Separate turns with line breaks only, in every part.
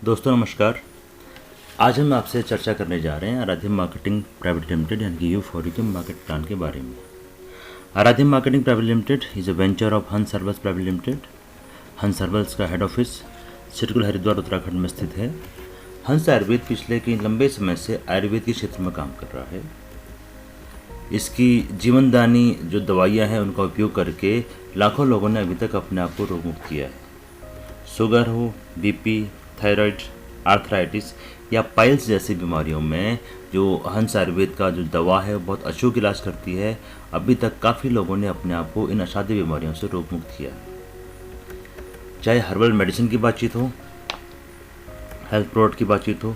दोस्तों नमस्कार। आज हम आपसे चर्चा करने जा रहे हैं आराध्य मार्केटिंग प्राइवेट लिमिटेड यानी कि U4U के मार्केट प्लान के बारे में। आराध्य marketing private limited is a venture of हंस हर्बल्स प्राइवेट लिमिटेड। हंस हर्बल्स का हेड ऑफिस सिरकुल हरिद्वार उत्तराखंड में स्थित है। हंस आयुर्वेद पिछले कई लंबे समय से आयुर्वेद के क्षेत्र में काम कर रहा है। इसकी जीवनदानी जो दवाइयाँ हैं उनका उपयोग करके लाखों लोगों ने अभी तक अपने आप को रोग मुक्त किया है। शुगर हो, बीपी, थायराइड, आर्थराइटिस या पाइल्स जैसी बीमारियों में जो हंस आयुर्वेद का जो दवा है वो बहुत अचूक इलाज करती है। अभी तक काफ़ी लोगों ने अपने आप को इन असाध्य बीमारियों से रोग मुक्त किया। चाहे हर्बल मेडिसिन की बातचीत हो, हेल्थ प्रोडक्ट की बातचीत हो,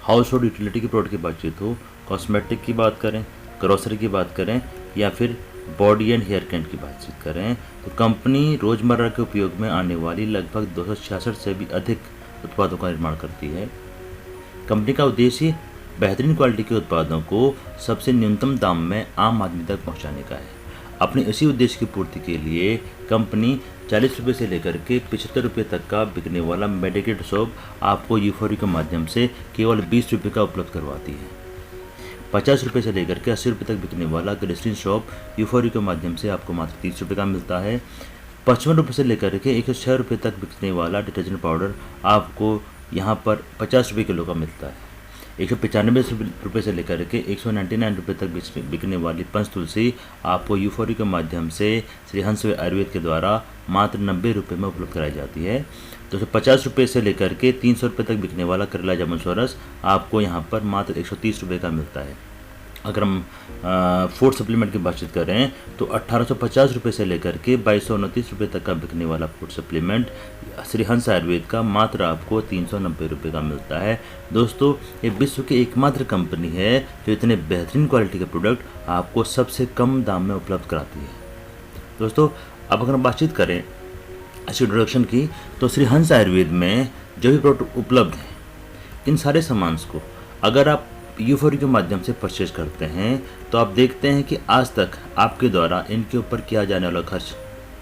हाउस होल्ड यूटिलिटी की प्रोडक्ट की बातचीत हो, कॉस्मेटिक की बात करें, ग्रोसरी की बात करें या फिर बॉडी एंड हेयर केयर की बातचीत करें, तो कंपनी रोज़मर्रा के उपयोग में आने वाली लगभग 266 से भी अधिक उत्पादों का निर्माण करती है। कंपनी का उद्देश्य बेहतरीन क्वालिटी के उत्पादों को सबसे न्यूनतम दाम में आम आदमी तक पहुंचाने का है। अपने इसी उद्देश्य की पूर्ति के लिए कंपनी 40 रुपये से लेकर के 75 रुपये तक का बिकने वाला मेडिकेट सोप आपको U4U के माध्यम से केवल 20 रुपये का उपलब्ध करवाती है। 50 रुपये से लेकर के 80 रुपये तक बिकने वाला ग्लिसरीन सोप U4U के माध्यम से आपको मात्र 30 रुपये का मिलता है। 55 रुपये से लेकर के 106 रुपये तक बिकने वाला डिटर्जेंट पाउडर आपको यहाँ पर 50 रुपये किलो का मिलता है। 195 रुपये से लेकर के 199 रुपये तक बिकने वाली पंचतुलसी आपको U4U के माध्यम से श्री हंस आयुर्वेद के द्वारा मात्र 90 रुपये में उपलब्ध कराई जाती है। 250 रुपये से लेकर के 300 रुपये तक बिकने वाला करेला जामुन सोरस आपको यहाँ पर मात्र 130 रुपये का मिलता है। अगर हम फूड सप्लीमेंट की बातचीत करें तो 1850 रुपये से लेकर के 2229 रुपये तक का बिकने वाला फूड सप्लीमेंट श्री हंस आयुर्वेद का मात्र आपको 390 रुपये का मिलता है। दोस्तों, ये विश्व की एकमात्र कंपनी है जो इतने बेहतरीन क्वालिटी के प्रोडक्ट आपको सबसे कम दाम में उपलब्ध कराती है। दोस्तों, अब अगर हम बातचीत करें इस इंट्रोडक्शन की, तो श्री हंस आयुर्वेद में जो भी प्रोडक्ट उपलब्ध हैं, इन सारे सामान को अगर आप U4U के माध्यम से परचेज करते हैं तो आप देखते हैं कि आज तक आपके द्वारा इनके ऊपर किया जाने वाला खर्च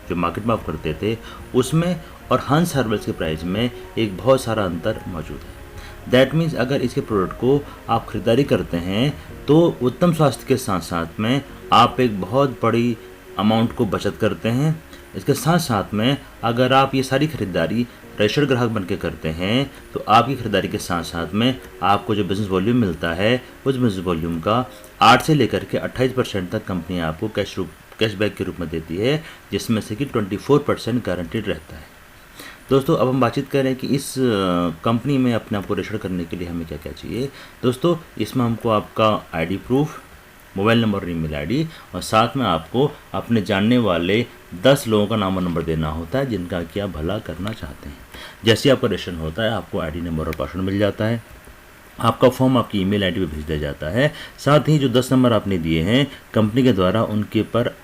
जो मार्केट में आप करते थे उसमें और हंस हर्बल्स के प्राइस में एक बहुत सारा अंतर मौजूद है। दैट मीन्स अगर इसके प्रोडक्ट को आप खरीदारी करते हैं तो उत्तम स्वास्थ्य के साथ साथ में आप एक बहुत बड़ी अमाउंट को बचत करते हैं। इसके साथ साथ में अगर आप ये सारी खरीदारी रजिस्टर्ड ग्राहक बन के करते हैं तो आपकी खरीदारी के साथ साथ में आपको जो बिज़नेस वॉल्यूम मिलता है उस बिज़नेस वॉल्यूम का 8 से लेकर के 28% तक कंपनी आपको कैशबैक के रूप में देती है, जिसमें से कि 24% गारंटीड रहता है। दोस्तों, अब हम बातचीत करें कि इस कंपनी में अपने आप को रजिस्टर करने के लिए हमें क्या क्या चाहिए। दोस्तों, इसमें हमको आपका ID प्रूफ, मोबाइल नंबर और ईमेल ID और साथ में आपको अपने जानने वाले 10 लोगों का नाम और नंबर देना होता है जिनका कि आप भला करना चाहते हैं। जैसे आपका रजिस्ट्रेशन होता है आपको ID नंबर और पासवर्ड मिल जाता है। आपका फॉर्म आपकी ईमेल ID पे भेज दिया जाता है। साथ ही जो 10 नंबर आपने दिए हैं कंपनी के द्वारा उनके पर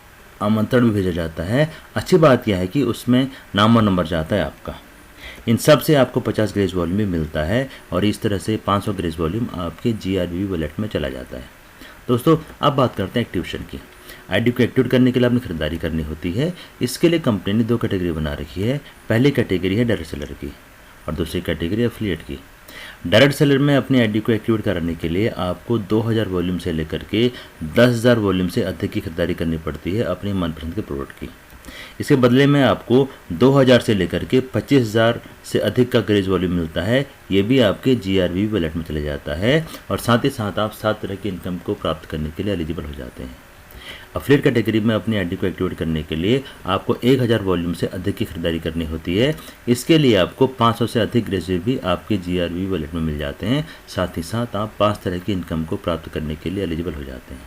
आमंत्रण भी भेजा जाता है। अच्छी बात यह है कि उसमें नाम और नंबर जाता है आपका। इन सब से आपको 50 ग्रेज वॉल्यूम भी मिलता है और इस तरह से 500 ग्रेज वॉल्यूम आपके GRV वॉलेट में चला जाता है। दोस्तों, अब बात करते हैं एक्टिवेशन की। ID को एक्टिवेट करने के लिए आपने खरीदारी करनी होती है। इसके लिए कंपनी ने 2 कैटेगरी बना रखी है। पहली कैटेगरी है डायरेक्ट सेलर की और दूसरी कैटेगरी एफिलिएट की। डायरेक्ट सेलर में अपनी ID को एक्टिवेट कराने के लिए आपको 2000 वॉल्यूम से लेकर के 10,000 वॉल्यूम से अधिक की खरीदारी करनी पड़ती है अपनी मनपसंद के प्रोडक्ट की। इसके बदले में आपको 2000 से लेकर के 25,000 से अधिक का ग्रेज वॉल्यूम मिलता है। ये भी आपके GRV वॉलेट में चले जाता है और साथ ही साथ आप 7 तरह की इनकम को प्राप्त करने के लिए एलिजिबल हो जाते हैं। एफिलिएट कैटेगरी में अपनी ID को एक्टिवेट करने के लिए आपको 1000 वॉल्यूम से अधिक की खरीदारी करनी होती है। इसके लिए आपको 500 से अधिक ग्रेज भी आपके GRV वॉलेट में मिल जाते हैं। साथ ही साथ आप 5 तरह की इनकम को प्राप्त करने के लिए एलिजिबल हो जाते हैं।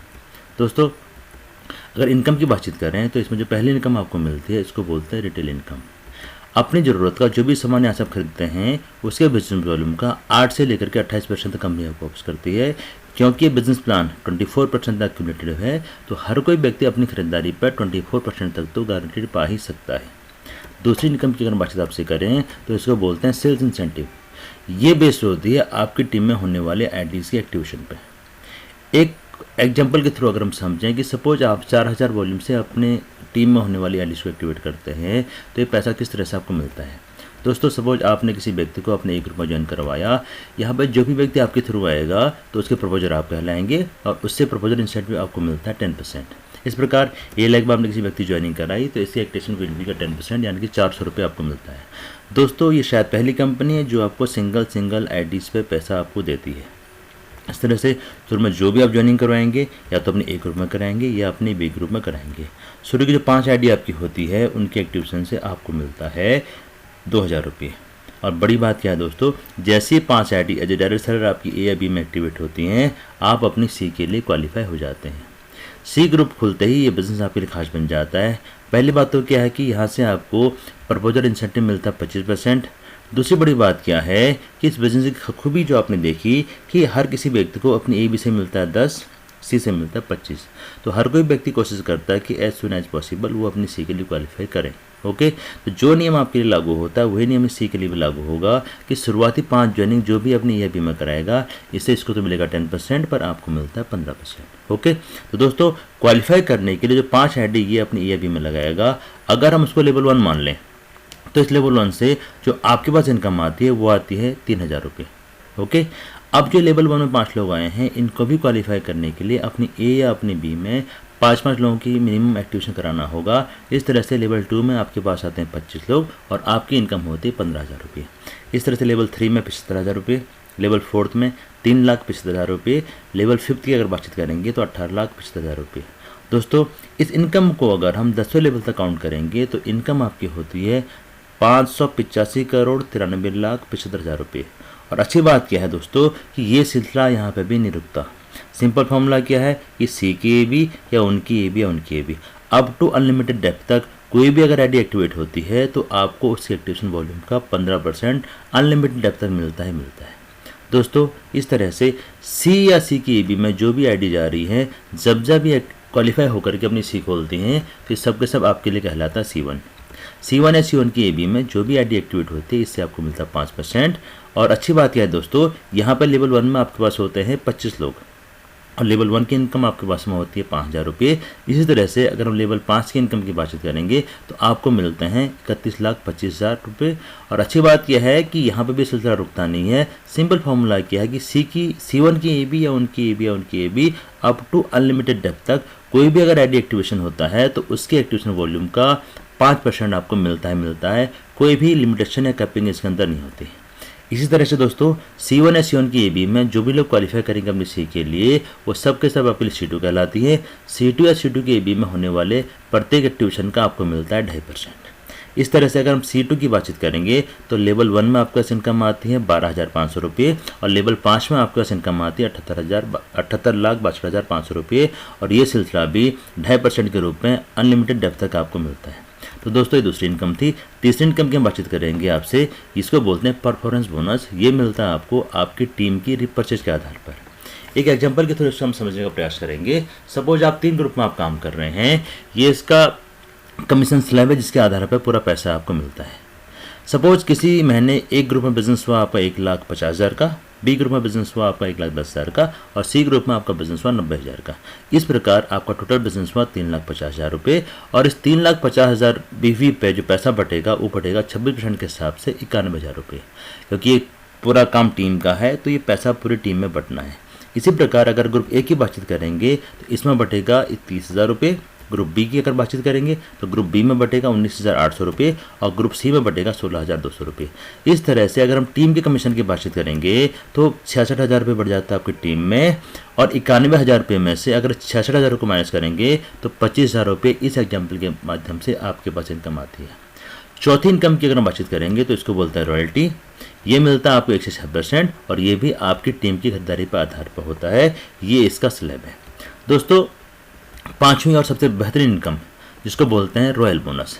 दोस्तों, अगर इनकम की बातचीत करें तो इसमें जो पहली इनकम आपको मिलती है इसको बोलते हैं रिटेल इनकम। अपनी ज़रूरत का जो भी सामान यहाँ से आप खरीदते हैं उसके बिजनेस वॉल्यूम का 8 से लेकर के 28% तक कंपनी आपको वापस करती है। क्योंकि बिजनेस प्लान 24% तक क्यूमुलेटिव है तो हर कोई व्यक्ति अपनी खरीदारी पर 24% तक तो गारंटीड पा ही सकता है। दूसरी इनकम की अगर बातचीत आपसे करें तो इसको बोलते हैं सेल्स इंसेंटिव। ये बेस्ड होती है आपकी टीम में होने वाले IDs की एक्टिवेशन पे। एक एग्जाम्पल के थ्रू अगर हम समझें कि सपोज आप 4000 वॉल्यूम से अपने टीम में होने वाली IDs को एक्टिवेट करते हैं तो ये पैसा किस तरह से आपको मिलता है। दोस्तों सपोज आपने किसी व्यक्ति को अपने ए ग्रुप में ज्वाइन करवाया, यहाँ पर जो भी व्यक्ति आपके थ्रू आएगा तो उसके प्रपोजर आप कहलाएंगे और उससे प्रपोजर इंसेंटिव आपको मिलता है 10%। इस प्रकार ए लाइक में आपने किसी व्यक्ति ज्वाइनिंग कराई तो इसकी एक्टिवेशन फी का 10% यानी कि 400 रुपये आपको मिलता है। दोस्तों ये शायद पहली कंपनी है जो आपको सिंगल आईडीज़ पे पैसा आपको देती है। इस तरह से शुरू में जो भी आप ज्वाइनिंग करवाएंगे या तो अपने ए ग्रुप में कराएंगे या अपने बी ग्रुप में कराएंगे, शुरू की जो 5 आईडी आपकी होती है उनके एक्टिवेशन से आपको मिलता है 2000 रुपये। और बड़ी बात क्या है दोस्तों, जैसे 5 ID as a direct seller आपकी ए या बी में एक्टिवेट होती हैं, आप अपनी सी के लिए क्वालिफाई हो जाते हैं। सी ग्रुप खुलते ही ये बिज़नेस आपके लिए खास बन जाता है। पहली बात तो क्या है कि यहाँ से आपको प्रपोजल इंसेंटिव मिलता है 25%। दूसरी बड़ी बात क्या है कि इस बिज़नेस की खूबी जो आपने देखी कि हर किसी व्यक्ति को अपनी ए बी से मिलता है 10, सी से मिलता है 25। तो हर कोई व्यक्ति कोशिश करता है कि एज सुन एज पॉसिबल वो अपनी सी के लिए क्वालिफाई करें। ओके, तो जो नियम आपके लिए लागू होता है वही नियम सी के लिए भी लागू होगा कि शुरुआती 5 ज्वाइनिंग जो भी अपनी ए बीमा कराएगा इससे इसको तो मिलेगा 10%, पर आपको मिलता है 15%। ओके, तो दोस्तों क्वालिफाई करने के लिए जो 5 आईडी ये अपनी ए बीमा लगाएगा, अगर हम उसको लेवल 1 मान लें तो इस लेवल 1 से जो आपके पास इनकम आती है वो आती है 3000 रुपये। ओके, अब जो लेवल 1 में 5 लोग आए हैं इनको भी क्वालिफाई करने के लिए अपनी ए या अपनी बी में 5 लोगों की मिनिमम एक्टिवेशन कराना होगा। इस तरह से लेवल 2 में आपके पास आते हैं 25 लोग और आपकी इनकम होती है 15,000 रुपये। इस तरह से लेवल 3 में 75,000 रुपये, लेवल 4 में 3,75,000 रुपये, लेवल 5 की अगर बातचीत करेंगे तो 18,75,000 रुपये। दोस्तों इस इनकम को अगर हम 10वें लेवल तक काउंट करेंगे तो इनकम आपकी होती है 585,93,75,000 रुपये। और अच्छी बात क्या है दोस्तों कि ये सिलसिला यहाँ पे भी नहीं रुकता। सिंपल फॉर्मूला क्या है कि सी की ए बी या उनकी ए बी या उनकी A B up to unlimited depth तक कोई भी अगर आईडी एक्टिवेट होती है तो आपको उसकी एक्टिवेशन वॉल्यूम का 15% अनलिमिटेड डेप्थ तक मिलता है। दोस्तों इस तरह से सी या सी की ए बी में जो भी आईडी जा रही है जब ये क्वालिफाई होकर के अपनी सी खोलती हैं तो सब के सब आपके लिए कहलाता है C1 या C1 की ए बी में जो भी आईडी एक्टिवेट होती है इससे आपको मिलता है 5%। और अच्छी बात क्या है दोस्तों, यहाँ पर लेवल 1 में आपके पास होते हैं 25 लोग और लेवल 1 की इनकम आपके पास में होती है 5,000 रुपये। इसी तरह से अगर हम लेवल 5 की इनकम की बातचीत करेंगे तो आपको मिलते हैं 31,25,000 रुपये। और अच्छी बात यह है कि यहाँ पे भी सिलसिला रुकता नहीं है। सिंपल फार्मूला क्या है कि C1 की ए बी या उनकी A B up to unlimited depth तक कोई भी अगर आईडी एक्टिवेशन होता है तो उसके एक्टिवेशन वॉल्यूम का 5% आपको मिलता है। कोई भी लिमिटेशन या कैपिंग इसके अंदर नहीं होती। इसी तरह से दोस्तों C1 या C1 की ए बी में जो भी लोग क्वालिफाई करेंगे अपनी सी के लिए वो सब के सब आपके लिए C2 कहलाती है। C2 या C2 की ए बी में होने वाले प्रत्येक एक्टिवेशन का आपको मिलता है 2.5%। इस तरह से अगर हम C2 की बातचीत करेंगे तो लेवल 1 में आपके पास इनकम आती है 12,500 रुपये और लेवल 5 में आपके पास इनकम आती है 78,62,500 रुपये। और ये सिलसिला भी 2.5% के रूप में अनलिमिटेड डेप्थ तक आपको मिलता है। तो दोस्तों ये दूसरी इनकम थी। तीसरी इनकम की हम बातचीत करेंगे आपसे, इसको बोलते हैं परफॉर्मेंस बोनस। ये मिलता है आपको आपकी टीम की रिपर्चेज के आधार पर। एक एग्जांपल के थ्रू इसको हम समझने का प्रयास करेंगे। सपोज आप 3 ग्रुप में आप काम कर रहे हैं, ये इसका कमीशन स्लैब है जिसके आधार पर पूरा पैसा आपको मिलता है। सपोज किसी महीने एक ग्रुप में बिजनेस हुआ आपका 1,50,000 का, बी ग्रुप में बिजनेस हुआ आपका 1,10,000 का और सी ग्रुप में आपका बिजनेस हुआ 90,000 का। इस प्रकार आपका टोटल बिजनेस हुआ 3,50,000 रुपये। और इस 3,50,000 बीवी पे जो पैसा बटेगा वो बटेगा 26% के हिसाब से 91,000 रुपये, क्योंकि ये पूरा काम टीम का है तो ये पैसा पूरी टीम में बटना है। इसी प्रकार अगर ग्रुप ए की बातचीत करेंगे तो इसमें बटेगा 30,000 रुपये। ग्रुप बी की अगर बातचीत करेंगे तो ग्रुप बी में बटेगा 19,800 रुपये और ग्रुप सी में बटेगा 16,200 रुपये। इस तरह से अगर हम टीम के कमीशन की बातचीत करेंगे तो 66,000 रुपये बढ़ जाता है आपकी टीम में। और 91,000 रुपये में से अगर 66,000 को माइनस करेंगे तो 25,000 रुपये इस एग्जाम्पल के माध्यम से आपके पास इनकम आती है। चौथी इनकम की अगर हम बातचीत करेंगे तो इसको बोलते हैं रॉयल्टी। ये मिलता है आपको 1 से 6% और ये भी आपकी टीम की खरीदारी पर आधार पर होता है। ये इसका स्लैब है। दोस्तों 5वीं और सबसे बेहतरीन इनकम जिसको बोलते हैं रॉयल बोनस।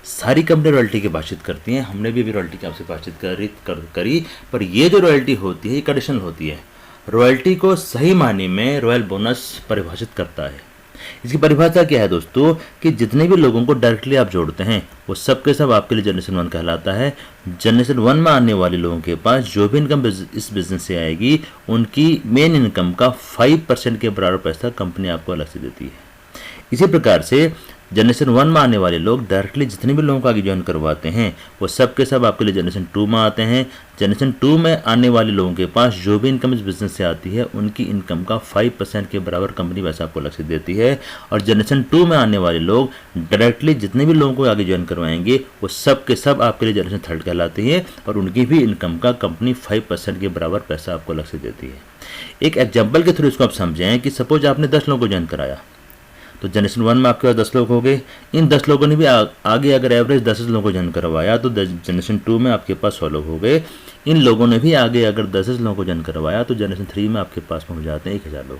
सारी कंपनी रॉयल्टी की बातचीत करती हैं, हमने भी रॉयल्टी की आपसे बातचीत करी, पर ये जो रॉयल्टी होती है ये कंडीशनल होती है। रॉयल्टी को सही मायने में रॉयल बोनस परिभाषित करता है। इसकी परिभाषा क्या है दोस्तों कि जितने भी लोगों को डायरेक्टली आप जोड़ते हैं वो सब के सब आपके लिए जनरेशन 1 कहलाता है। जनरेशन 1 में आने वाले लोगों के पास जो भी इनकम इस बिजनेस से आएगी उनकी मेन इनकम का 5% के बराबर पैसा कंपनी आपको अलग से देती है। इसी प्रकार से जनरेशन 1 में आने वाले लोग डायरेक्टली जितने भी लोगों को आगे ज्वाइन करवाते हैं वो सब के सब आपके लिए जनरेशन 2 में आते हैं। जनरेशन 2 में आने वाले लोगों के पास जो भी इनकम इस बिजनेस से आती है उनकी इनकम का 5% के बराबर कंपनी वैसे आपको अलग से देती है। और जनरेशन 2 में आने वाले लोग डायरेक्टली जितने भी लोगों को आगे ज्वाइन करवाएंगे वो सब के सब आपके लिए जनरेशन 3 कहलाती है और उनकी भी इनकम का कंपनी 5% के बराबर पैसा आपको अलग से देती है। एक एग्जाम्पल के थ्रू इसको आप समझें कि सपोज आपने 10 लोगों को ज्वाइन कराया तो जनरेशन 1 में आपके पास 10 लोग हो गए। इन 10 लोगों ने भी आगे अगर एवरेज 10 लोगों को ज्वाइन करवाया तो जनरेशन 2 में आपके पास 100 लोग हो गए। इन लोगों ने भी आगे अगर 10 लोगों को ज्वाइन करवाया तो जनरेशन 3 में आपके पास पहुंच जाते हैं 1000 लोग।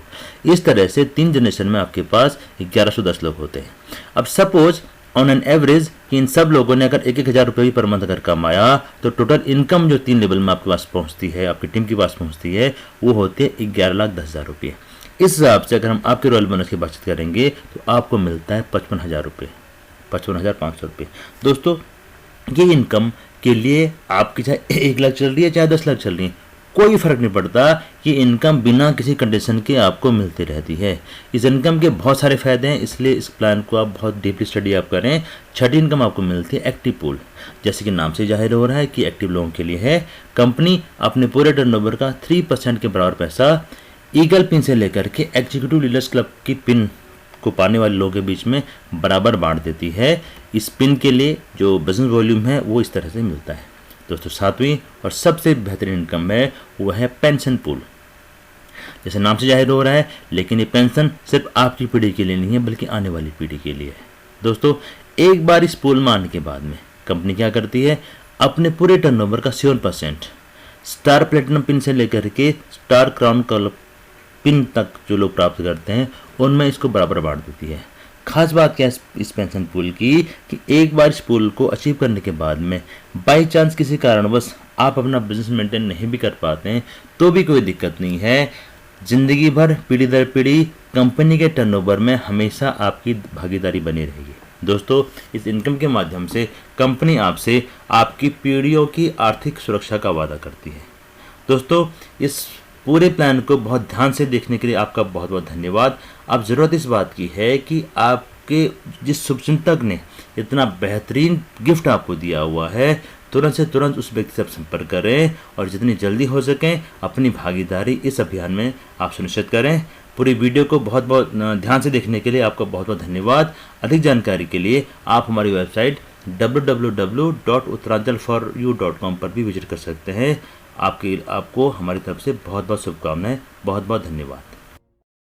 इस तरह से 3 जनरेशन में आपके पास 1110 लोग होते हैं। अब सपोज ऑन एन एवरेज कि इन सब लोगों ने अगर 1,000 रुपये भी पर मंथ अगर कमाया तो टोटल इनकम जो 3 लेवल में आपके पास पहुंचती है, आपकी टीम के पास पहुंचती है, वो होती है 11,10,000 रुपये। इस हिसाब से अगर हम आपके रॉयल बोनस की बातचीत करेंगे तो आपको मिलता है 55,000 रुपये, 55,500 रुपये। दोस्तों ये इनकम के लिए आपकी चाहे 1 लाख चल रही है चाहे 10 लाख चल रही है, कोई फर्क नहीं पड़ता। ये इनकम बिना किसी कंडीशन के आपको मिलती रहती है। इस इनकम के बहुत सारे फायदे हैं, इसलिए इस प्लान को आप बहुत डीपली स्टडी आप करें। छठी इनकम आपको मिलती है एक्टिव पूल। जैसे कि नाम से जाहिर हो रहा है कि एक्टिव लोगों के लिए है। कंपनी अपने पूरे टर्नओवर का 3% के बराबर पैसा ईगल पिन से लेकर के एग्जीक्यूटिव लीडर्स क्लब की पिन को पाने वाले लोगों के बीच में बराबर बांट देती है। इस पिन के लिए जो बिजनेस वॉल्यूम है वो इस तरह से मिलता है। दोस्तों 7वीं और सबसे बेहतरीन इनकम है वो है पेंशन पूल। जैसे नाम से जाहिर हो रहा है, लेकिन ये पेंशन सिर्फ आपकी पीढ़ी के लिए नहीं है बल्कि आने वाली पीढ़ी के लिए है। दोस्तों एक बार इस पूल में आने के बाद में कंपनी क्या करती है, अपने पूरे टर्नओवर का 7% स्टार प्लेटिनम पिन से लेकर के स्टार क्राउन क्लब पिन तक जो लोग प्राप्त करते हैं उनमें इसको बराबर बांट देती है। खास बात क्या है इस पेंशन पूल की कि एक बार इस पूल को अचीव करने के बाद में बाई चांस किसी कारणवश आप अपना बिजनेस मेंटेन नहीं भी कर पाते हैं तो भी कोई दिक्कत नहीं है। जिंदगी भर पीढ़ी दर पीढ़ी कंपनी के टर्नओवर में हमेशा आपकी भागीदारी बनी रहेगी। दोस्तों इस इनकम के माध्यम से कंपनी आपसे आपकी पीढ़ियों की आर्थिक सुरक्षा का वादा करती है। दोस्तों इस पूरे प्लान को बहुत ध्यान से देखने के लिए आपका बहुत बहुत धन्यवाद। अब ज़रूरत इस बात की है कि आपके जिस शुभचिंतक ने इतना बेहतरीन गिफ्ट आपको दिया हुआ है तुरंत से तुरंत उस व्यक्ति से आप संपर्क करें और जितनी जल्दी हो सकें अपनी भागीदारी इस अभियान में आप सुनिश्चित करें। पूरी वीडियो को बहुत बहुत ध्यान से देखने के लिए आपका बहुत बहुत धन्यवाद। अधिक जानकारी के लिए आप हमारी वेबसाइट www.uttaranjalforyou.com पर भी विजिट कर सकते हैं। आपको हमारी तरफ से बहुत बहुत शुभकामनाएं। बहुत बहुत धन्यवाद।